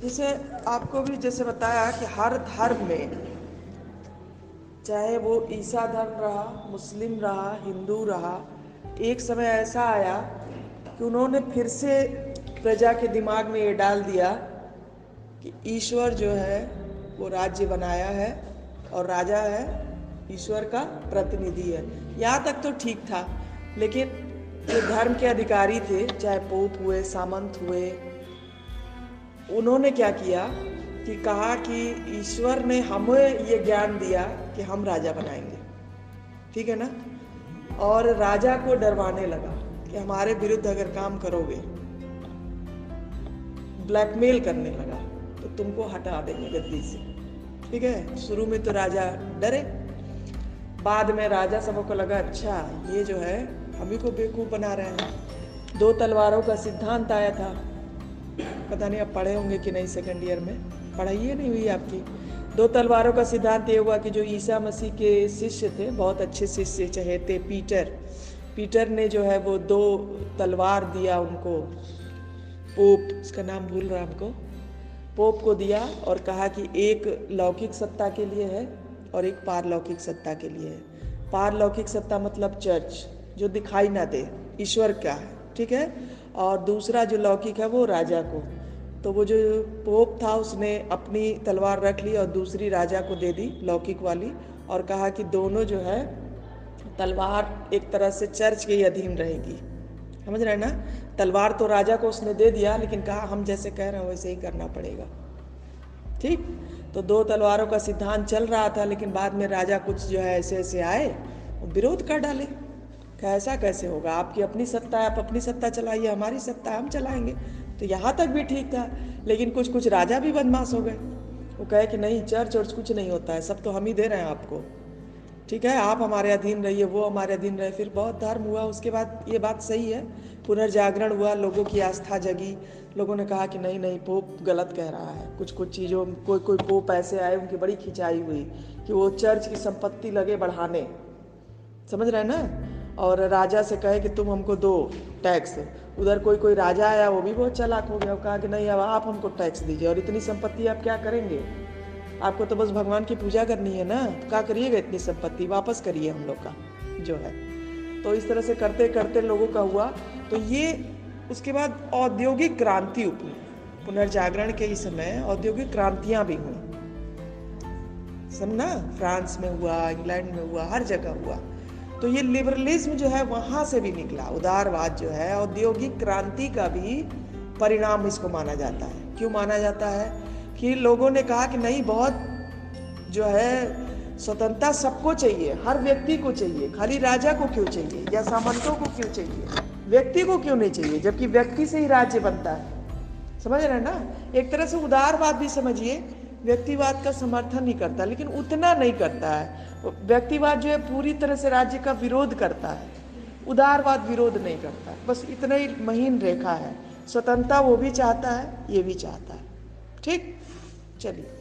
जैसे आपको भी जैसे बताया कि हर धर्म में, चाहे वो ईसा धर्म रहा, मुस्लिम रहा, हिंदू रहा, एक समय ऐसा आया कि उन्होंने फिर से प्रजा के दिमाग में ये डाल दिया कि ईश्वर जो है वो राज्य बनाया है और राजा है, ईश्वर का प्रतिनिधि है। यहाँ तक तो ठीक था, लेकिन जो धर्म के अधिकारी थे, चाहे पोप हुए, सामंत हुए, उन्होंने क्या किया कि कहा कि ईश्वर ने हमें ये ज्ञान दिया कि हम राजा बनाएंगे, ठीक है ना, और राजा को डरवाने लगा कि हमारे विरुद्ध अगर काम करोगे, ब्लैकमेल करने लगा, तो तुमको हटा देंगे गद्दी से, ठीक है। शुरू में तो राजा डरे, बाद में राजा सबको लगा अच्छा ये जो है हम ही को बेवकूफ़ बना रहे हैं। 2 तलवारों का सिद्धांत आया था, पता नहीं आप पढ़े होंगे कि नहीं, सेकंड ईयर में पढ़ाई ही नहीं हुई आपकी। 2 तलवारों का सिद्धांत ये हुआ कि जो ईसा मसीह के शिष्य थे, बहुत अच्छे शिष्य चाहे थे, पीटर ने जो है वो 2 तलवार दिया उनको, पोप, उसका नाम भूल रहा हमको, पोप को दिया और कहा कि एक लौकिक सत्ता के लिए है और एक पारलौकिक सत्ता के लिए है। पारलौकिक सत्ता मतलब चर्च, जो दिखाई ना दे, ईश्वर का है, ठीक है, और दूसरा जो लौकिक है वो राजा को। तो वो जो पोप था उसने अपनी तलवार रख ली और दूसरी राजा को दे दी, लौकिक वाली, और कहा कि दोनों जो है तलवार एक तरह से चर्च के ही अधीन रहेगी। समझ रहे हैं ना, तलवार तो राजा को उसने दे दिया, लेकिन कहा हम जैसे कह रहे हैं वैसे ही करना पड़ेगा, ठीक। तो 2 तलवारों का सिद्धांत चल रहा था, लेकिन बाद में राजा कुछ जो है ऐसे ऐसे आए और विरोध कर डाले कि ऐसा कैसे होगा, आपकी अपनी सत्ता है, आप अपनी सत्ता चलाइए, हमारी सत्ता है, हम चलाएंगे। तो यहाँ तक भी ठीक था, लेकिन कुछ कुछ राजा भी बदमाश हो गए। वो कहे कि नहीं, चर्च और कुछ नहीं होता है, सब तो हम ही दे रहे हैं आपको, ठीक है, आप हमारे अधीन रहिए, वो हमारे अधीन रहे। फिर बहुत धर्म हुआ, उसके बाद ये बात सही है, पुनर्जागरण हुआ, लोगों की आस्था जगी, लोगों ने कहा कि नहीं नहीं, पोप गलत कह रहा है। कुछ कुछ चीज़ों, कोई कोई पोप ऐसे आए उनकी बड़ी खिंचाई हुई कि वो चर्च की संपत्ति लगे बढ़ाने, समझ रहे हैं ना, और राजा से कहे कि तुम हमको दो टैक्स। उधर कोई कोई राजा आया, वो भी बहुत चालाक हो गया, वो कहा कि नहीं, अब आप हमको टैक्स दीजिए, और इतनी संपत्ति आप क्या करेंगे, आपको तो बस भगवान की पूजा करनी है ना, तो क्या करिएगा, इतनी संपत्ति वापस करिए हम लोग का जो है। तो इस तरह से करते करते लोगों का हुआ। तो ये उसके बाद औद्योगिक क्रांति हुई, पुनर्जागरण के इस समय औद्योगिक क्रांतियां भी हुई, समझना, फ्रांस में हुआ, इंग्लैंड में हुआ, हर जगह हुआ। तो ये लिबरलिज्म जो है वहां से भी निकला, उदारवाद जो है औद्योगिक क्रांति का भी परिणाम इसको माना जाता है। क्यों माना जाता है कि लोगों ने कहा कि नहीं, बहुत जो है स्वतंत्रता सबको चाहिए, हर व्यक्ति को चाहिए, खाली राजा को क्यों चाहिए या सामंतों को क्यों चाहिए, व्यक्ति को क्यों नहीं चाहिए, जबकि व्यक्ति से ही राज्य बनता है। समझ रहे हैं ना, एक तरह से उदारवाद भी समझिए, व्यक्तिवाद का समर्थन नहीं करता, लेकिन उतना नहीं करता है। व्यक्तिवाद जो है पूरी तरह से राज्य का विरोध करता है, उदारवाद विरोध नहीं करता, बस इतना ही महीन रेखा है। स्वतंत्रता वो भी चाहता है, ये भी चाहता है, ठीक। चलिए।